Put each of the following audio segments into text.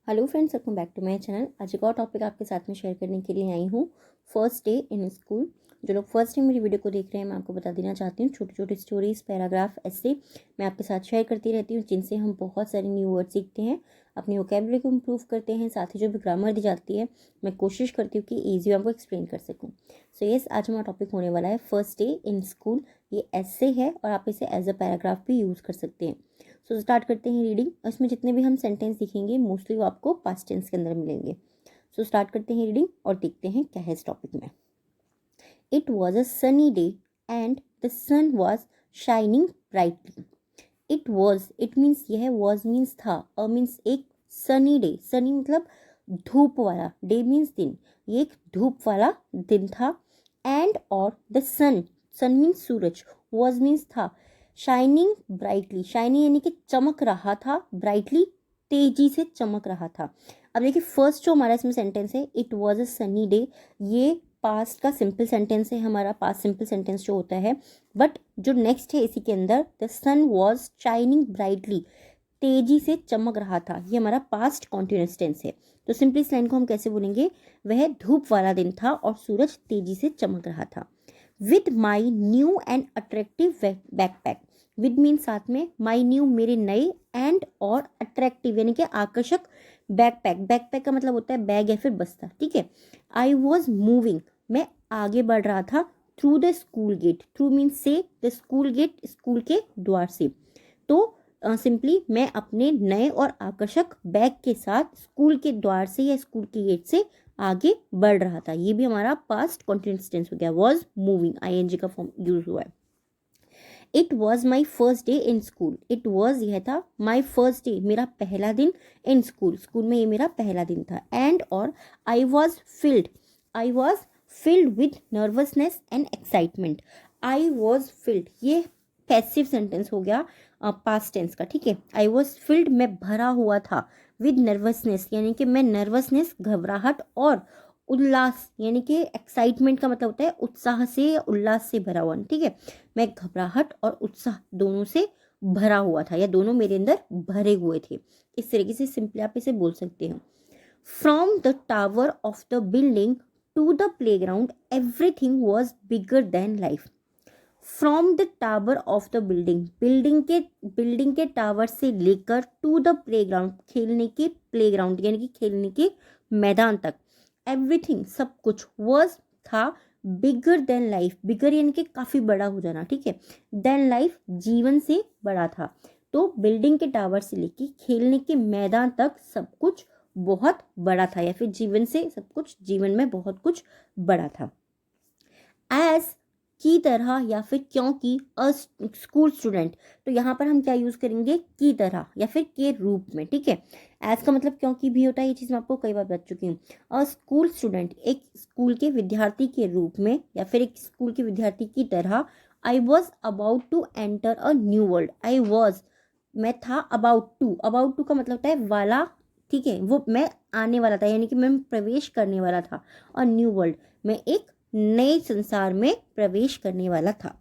Hello friends, welcome back to my channel. आज एक और टॉपिक आपके साथ में शेयर करने के लिए आई हूँ। First day in school. जो लोग फर्स्ट टाइम मेरी वीडियो को देख रहे हैं, मैं आपको बता देना चाहती हूँ, छोटी छोटी स्टोरीज, पैराग्राफ ऐसे मैं आपके साथ शेयर करती रहती हूँ, जिनसे हम बहुत सारे न्यू वर्ड सीखते हैं, अपनी वोकेबलरी को इम्प्रूव करते हैं। साथ ही जो भी ग्रामर दी जाती है, मैं कोशिश करती हूँ कि ईजी आपको एक्सप्लेन कर सकूँ। सो यस, आज हमारा टॉपिक होने वाला है फर्स्ट डे इन स्कूल। ये ऐसे है और आप इसे एज अ पैराग्राफ भी यूज़ कर सकते हैं। सो स्टार्ट करते हैं रीडिंग। इसमें जितने भी हम सेंटेंस दिखेंगे, मोस्टली वो आपको पास्ट टेंस के अंदर मिलेंगे। सो स्टार्ट करते हैं रीडिंग और देखते हैं क्या है इस टॉपिक में। It was a sunny day and the sun was shining brightly. It was, it means, यह वॉज मीन्स था, अ मीन्स एक, सनी डे, सनी मतलब धूप वाला, डे मीन्स दिन, ये एक धूप वाला दिन था। एंड और द सन, सन मीन्स सूरज, वॉज मीन्स था, शाइनिंग ब्राइटली, शाइनिंग यानी कि चमक रहा था, ब्राइटली तेजी से चमक रहा था। अब देखिए, फर्स्ट जो हमारा इसमें सेंटेंस है, it was a sunny day, ये पास्ट का सिंपल सेंटेंस है हमारा, पास्ट सिंपल सेंटेंस जो होता है। बट जो नेक्स्ट है इसी के अंदर, the sun was shining brightly, तेजी से चमक रहा था, ये हमारा पास्ट कॉन्टिन्यूअस टेंस है। तो सिंपली इस लाइन को हम कैसे बोलेंगे, वह धूप वाला दिन था और सूरज तेजी से चमक रहा था। With my new and attractive backpack, with mean साथ में, माई न्यू मेरे नए, एंड और अट्रैक्टिव यानी कि आकर्षक बैकपैक, बैकपैक का मतलब होता है बैग या फिर बस्ता, ठीक है। आई वॉज मूविंग, मैं आगे बढ़ रहा था, through the school gate, through mean से, द स्कूल गेट स्कूल के द्वार से। तो सिंपली मैं अपने नए और आकर्षक बैग के साथ स्कूल के द्वार से या स्कूल के गेट से आगे बढ़ रहा था। ये भी हमारा पास्ट कॉन्टिन्यूअस टेंस हो गया, वॉज मूविंग, आईएनजी का फॉर्म यूज हुआ है। It was my first day in school, it was यह था, माई फर्स्ट डे मेरा पहला दिन, इन स्कूल स्कूल में ये मेरा पहला दिन था। एंड और I was filled, I was filled with nervousness and excitement. I was filled, ये पैसिव सेंटेंस हो गया पास्ट टेंस का, ठीक है। आई वॉज फिल्ड, मैं भरा हुआ था, विद नर्वसनेस यानी कि मैं नर्वसनेस, घबराहट, और उल्लास यानी कि एक्साइटमेंट का मतलब होता है उत्साह से या उल्लास से भरा हुआ, ठीक है। मैं घबराहट और उत्साह दोनों से भरा हुआ था, या दोनों मेरे अंदर भरे हुए थे। इस तरीके से सिंपली आप इसे बोल सकते हो। From the tower of the building to the playground everything was bigger than life. From the tower of the building, building के टावर से लेकर टू द प्लेग्राउंड, खेलने के प्लेग्राउंड यानी कि खेलने के मैदान तक, एवरीथिंग सब कुछ, वॉज था, बिगर देन लाइफ, बिगर यानी कि काफी बड़ा हो जाना, ठीक है, देन लाइफ जीवन से बड़ा था। तो बिल्डिंग के टावर से लेके खेलने के मैदान तक सब कुछ बहुत बड़ा था, या फिर जीवन से सब कुछ, जीवन में बहुत कुछ बड़ा था। एज की तरह या फिर क्योंकि, अ स्कूल स्टूडेंट, तो यहाँ पर हम क्या यूज करेंगे, की तरह या फिर के रूप में, ठीक है। एज का मतलब क्योंकि भी होता है, ये चीज़ मैं आपको कई बार बता चुकी हूँ। अ स्कूल स्टूडेंट, एक स्कूल के विद्यार्थी के रूप में या फिर एक स्कूल के विद्यार्थी की तरह। I was about to enter a new world, I was, मैं था, अबाउट टू का मतलब होता है वाला, ठीक है, वो मैं आने वाला था यानी कि मैं प्रवेश करने वाला था, और न्यू वर्ल्ड, मैं एक नए संसार में प्रवेश करने वाला था।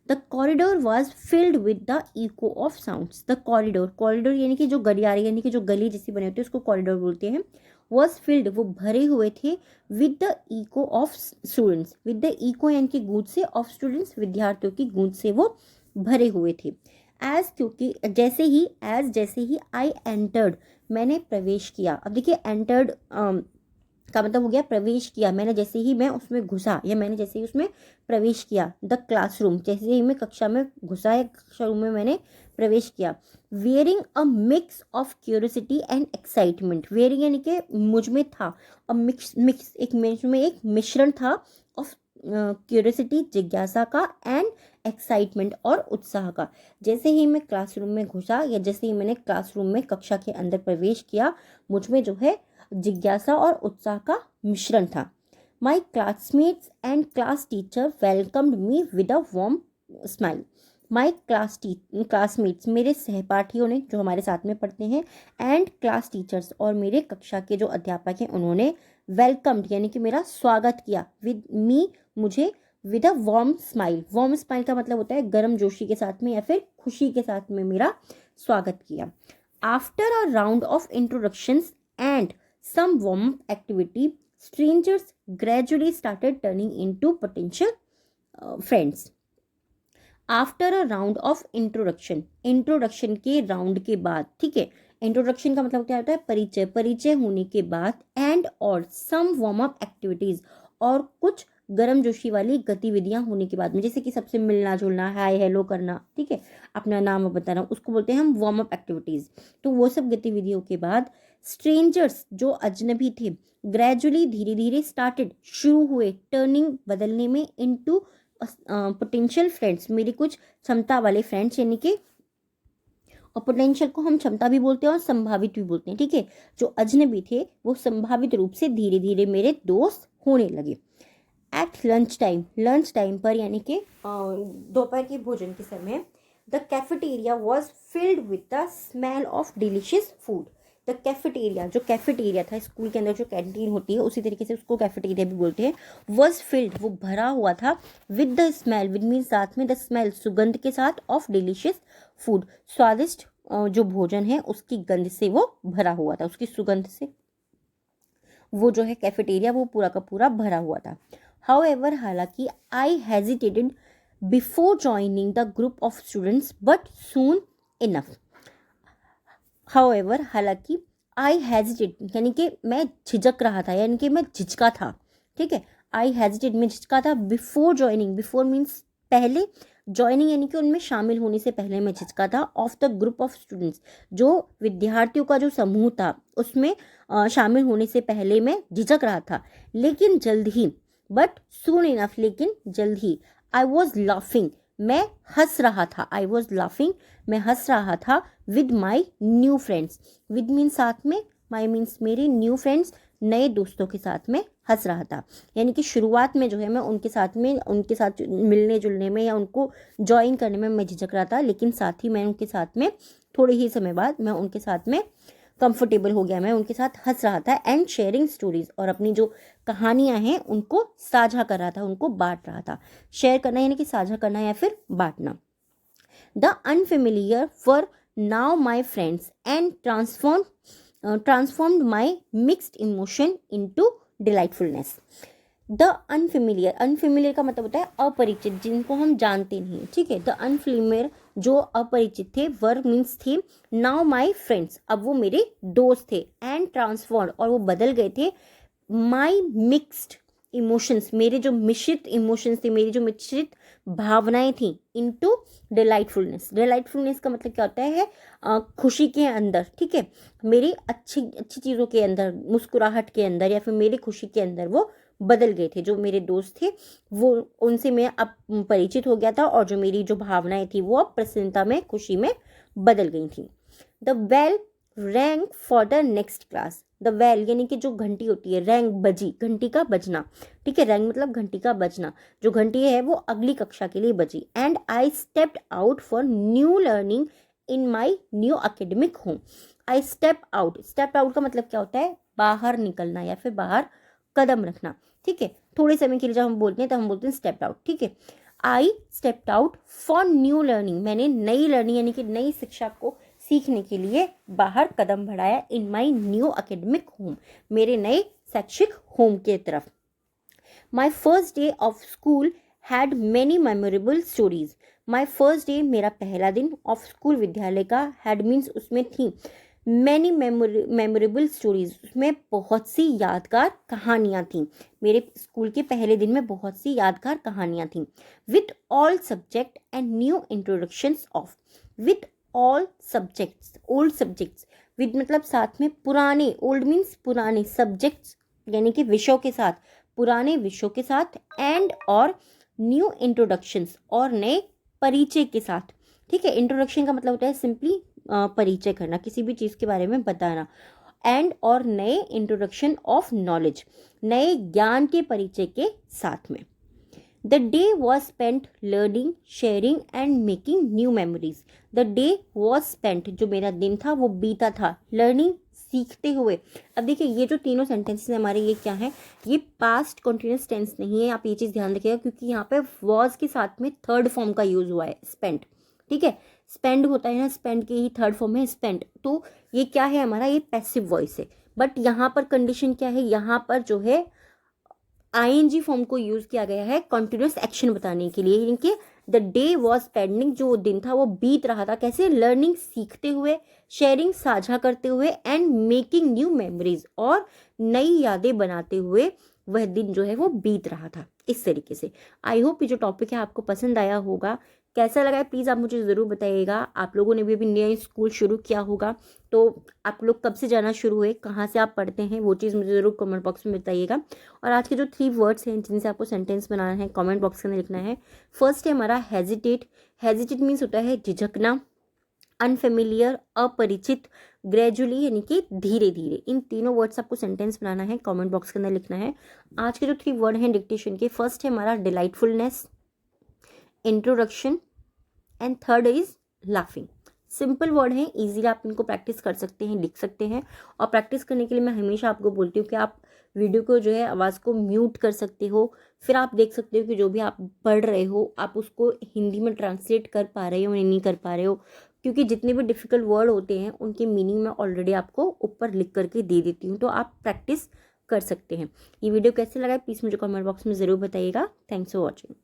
The corridor was filled with the echo of sounds, the corridor, corridor यानी कि जो गलियारे यानी कि जो गली जैसी बने होते हैं उसको कॉरिडोर बोलते हैं। वॉज फिल्ड, वो भरे हुए थे, with the echo of students, with the echo यानी कि गूंज से, ऑफ स्टूडेंट्स विद्यार्थियों की गूंज से वो भरे हुए थे। एज क्योंकि, जैसे ही, एज जैसे ही, आई एंटर्ड मैंने प्रवेश किया। अब देखिए, एंटर्ड का मतलब हो गया प्रवेश किया, मैंने जैसे ही मैं उसमें घुसा, या मैंने जैसे ही उसमें प्रवेश किया। द क्लासरूम, जैसे ही मैं कक्षा में घुसा या कक्षा रूम में मैंने प्रवेश किया। Wearing a mix of curiosity and excitement, wearing यानी कि मुझ में था, और मिक्स एक मुझ में एक मिश्रण था, ऑफ क्यूरियोसिटी जिज्ञासा का, एंड एक्साइटमेंट और उत्साह का। जैसे ही मैं क्लासरूम में घुसा या जैसे ही मैंने क्लासरूम में कक्षा के अंदर प्रवेश किया, मुझ में जो है जिज्ञासा और उत्साह का मिश्रण था। My classmates and class teacher welcomed me with a warm smile. My classmates, मेरे सहपाठियों ने, जो हमारे साथ में पढ़ते हैं, एंड क्लास टीचर्स, और मेरे कक्षा के जो अध्यापक हैं, उन्होंने वेलकम्ड यानी कि मेरा स्वागत किया, विद मी मुझे, with a warm smile, warm smile का मतलब होता है गर्म जोशी के साथ में या फिर खुशी के साथ में मेरा स्वागत किया। After a round of introductions and some warm-up activity, strangers gradually started turning into potential friends. After a round of introduction के राउंड के बाद, ठीक है, इंट्रोडक्शन का मतलब क्या होता है, परिचय होने के बाद, एंड और सम वार्म अप एक्टिविटीज, और कुछ गर्मजोशी वाली गतिविधियां होने के बाद में, जैसे कि सबसे मिलना जुलना, हाय हेलो करना, ठीक है, अपना नाम बताना, उसको बोलते हैं हम वार्म अप एक्टिविटीज। तो वो सब गतिविधियों के बाद स्ट्रेंजर्स जो अजनबी थे ग्रेजुअली धीरे धीरे स्टार्टेड शुरू हुए, टर्निंग बदलने में, इनटू पोटेंशियल फ्रेंड्स, मेरी कुछ क्षमता वाले फ्रेंड्स, यानी कि, और पोटेंशियल को हम क्षमता भी बोलते हैं और संभावित भी बोलते हैं, ठीक है, जो अजनबी थे वो संभावित रूप से धीरे धीरे मेरे दोस्त होने लगे। एट लंच टाइम पर, यानी कि दोपहर के भोजन के समय, the cafeteria was filled with the smell of delicious food. The cafeteria, जो कैफेटेरिया था स्कूल के अंदर, जो कैंटीन होती है उसी तरीके से उसको कैफेटेरिया भी बोलते हैं, वॉज फिल्ड, वो भरा हुआ था, with the smell, with mean साथ में, द स्मेल सुगंध के साथ, ऑफ डिलीशियस फूड, स्वादिष्ट जो भोजन है उसकी गंध से वो भरा हुआ था, उसकी सुगंध से वो जो है कैफेटेरिया वो पूरा का पूरा भरा हुआ था। हाउएवर, हालांकि, I hesitated before joining the group of students but soon enough. However, हालांकि, आई हेजिटेट, यानी कि मैं झिझक रहा था, यानी कि मैं झिझका था, ठीक है, आई हेजिटेट, मैं झिझका था, बिफोर ज्वाइनिंग, बिफोर मीन्स पहले, ज्वाइनिंग यानी कि उनमें शामिल होने से पहले मैं झिझका था, of the group of students, जो विद्यार्थियों का जो समूह था उसमें शामिल होने से पहले मैं झिझक रहा था, लेकिन जल्द ही, बट सून इनफ, लेकिन जल्द ही, आई वॉज लाफिंग, मैं हंस रहा था, आई वॉज लाफिंग, मैं हंस रहा था, with my new friends, with means साथ में, माई मीन्स मेरे, न्यू फ्रेंड्स नए दोस्तों के साथ में हंस रहा था, यानी कि शुरुआत में जो है मैं उनके साथ मिलने जुलने में या उनको ज्वाइन करने में मैं झिझक रहा था, लेकिन साथ ही मैं उनके साथ में थोड़े ही समय बाद मैं उनके साथ में कंफर्टेबल हो गया, मैं उनके साथ हंस रहा था, एंड शेयरिंग स्टोरीज, और अपनी जो कहानियां हैं उनको साझा कर रहा था, उनको बांट रहा था। शेयर करना यानी कि साझा करना या फिर बांटना। The unfamiliar were now my friends and transformed my mixed emotion into delightfulness. The unfamiliar का मतलब होता है अपरिचित, जिनको हम जानते नहीं, ठीक है, द अनफेमिलियर जो अपरिचित थे, वर मीन्स थे, नाउ माई फ्रेंड्स, अब वो मेरे दोस्त थे, एंड ट्रांसफॉर्म्ड, और वो बदल गए थे, माई मिक्स्ड इमोशंस, मेरे जो मिश्रित इमोशंस थे, मेरी जो मिश्रित भावनाएं थी, इनटू डिलाइटफुलनेस का मतलब क्या होता है, खुशी के अंदर, ठीक है, मेरी अच्छी अच्छी चीज़ों के अंदर, मुस्कुराहट के अंदर, या फिर मेरी खुशी के अंदर वो बदल गए थे। जो मेरे दोस्त थे वो, उनसे मैं अब परिचित हो गया था, और जो मेरी जो भावनाएं थी वो अब प्रसन्नता में, खुशी में बदल गई थी। The bell rang for the next class. The bell यानी कि जो घंटी होती है, रैंग बजी, घंटी का बजना, ठीक है, रैंग मतलब घंटी का बजना, जो घंटी है वो अगली कक्षा के लिए बजी। And I stepped out for new learning in my new academic home. I step out का मतलब क्या होता है, बाहर निकलना या फिर बाहर कदम रखना, ठीक है, थोड़े समय के लिए जब हम बोलते हैं तब हम बोलते हैं स्टेप्ड आउट, ठीक है। I stepped out for new learning, मैंने नई लर्निंग यानी कि नई शिक्षा को सीखने के लिए बाहर कदम बढ़ाया, इन माई न्यू एकेडमिक होम, मेरे नए शैक्षिक होम के तरफ। My first day of school had many memorable stories. My first day, मेरा पहला दिन, ऑफ स्कूल विद्यालय का, हैड मीन्स उसमें थी, मैनी मेमोरेबल स्टोरीज, उसमें बहुत सी यादगार कहानियाँ थीं, मेरे स्कूल के पहले दिन में बहुत सी यादगार कहानियाँ थीं। With all subject and new introductions of, with all subjects, old subjects, with मतलब साथ में, पुराने, ओल्ड मीन्स पुराने, सब्जेक्ट्स यानी कि विषयों के साथ, पुराने विषयों के साथ, एंड और न्यू इंट्रोडक्शंस, और नए परिचय के साथ, ठीक है। इंट्रोडक्शन का मतलब होता है सिंपली परिचय करना, किसी भी चीज़ के बारे में बताना, एंड और नए इंट्रोडक्शन ऑफ नॉलेज, नए ज्ञान के परिचय के साथ में। The day was spent learning, sharing and making new memories. The day was spent, जो मेरा दिन था वो बीता था, लर्निंग सीखते हुए। अब देखिए ये जो तीनों सेंटेंसेस हमारे, ये क्या है, ये पास्ट कॉन्टिन्यूस टेंस नहीं है, आप ये चीज़ ध्यान रखिएगा, क्योंकि यहाँ पे वॉज के साथ में थर्ड फॉर्म का यूज हुआ है, स्पेंट, ठीक है। स्पेंड होता है ना, स्पेंड की ही थर्ड फॉर्म है स्पेंड, तो ये क्या है हमारा, ये पैसिव वॉइस है। बट यहाँ पर कंडीशन क्या है, यहाँ पर जो है आईएनजी फॉर्म को यूज किया गया है कॉन्टिन्यूस एक्शन बताने के लिए, यानी कि द डे वॉज स्पेंडिंग, जो दिन था वो बीत रहा था, कैसे, लर्निंग सीखते हुए, शेयरिंग साझा करते हुए, एंड मेकिंग न्यू मेमोरीज, और नई यादें बनाते हुए वह दिन जो है वो बीत रहा था। इस तरीके से आई होप ये जो टॉपिक है आपको पसंद आया होगा। कैसा लगा है प्लीज़ आप मुझे ज़रूर बताइएगा। आप लोगों ने भी अभी नया स्कूल शुरू किया होगा, तो आप लोग कब से जाना शुरू हुए, कहाँ से आप पढ़ते हैं, वो चीज़ मुझे ज़रूर कमेंट बॉक्स में बताइएगा। और आज के जो 3 वर्ड्स हैं जिनसे आपको सेंटेंस बनाना है, कमेंट बॉक्स के अंदर लिखना है। फर्स्ट है हमारा हेजिटेट। हेजिटेट मीन्स होता है झिझकना, अनफेमिलियर अपरिचित, ग्रेजुअली यानी कि धीरे धीरे। इन तीनों वर्ड्स आपको सेंटेंस बनाना है, कमेंट बॉक्स के अंदर लिखना है। आज के जो 3 वर्ड हैं डिक्टेशन के, फर्स्ट है हमारा delightfulness, introduction, and third is laughing. Simple word हैं, इजीली आप इनको प्रैक्टिस कर सकते हैं, लिख सकते हैं। और प्रैक्टिस करने के लिए मैं हमेशा आपको बोलती हूँ कि आप वीडियो को जो है आवाज़ को म्यूट कर सकते हो, फिर आप देख सकते हो कि जो भी आप पढ़ रहे हो आप उसको हिंदी में ट्रांसलेट कर पा रहे हो या नहीं कर पा रहे हो, क्योंकि जितने भी डिफ़िकल्ट वर्ड होते हैं उनके मीनिंग मैं ऑलरेडी आपको ऊपर लिख करके दे देती हूँ, तो आप प्रैक्टिस कर सकते हैं। ये वीडियो कैसे लगा प्लीज़ मुझे कमेंट बॉक्स में ज़रूर बताइएगा। Thanks for watching.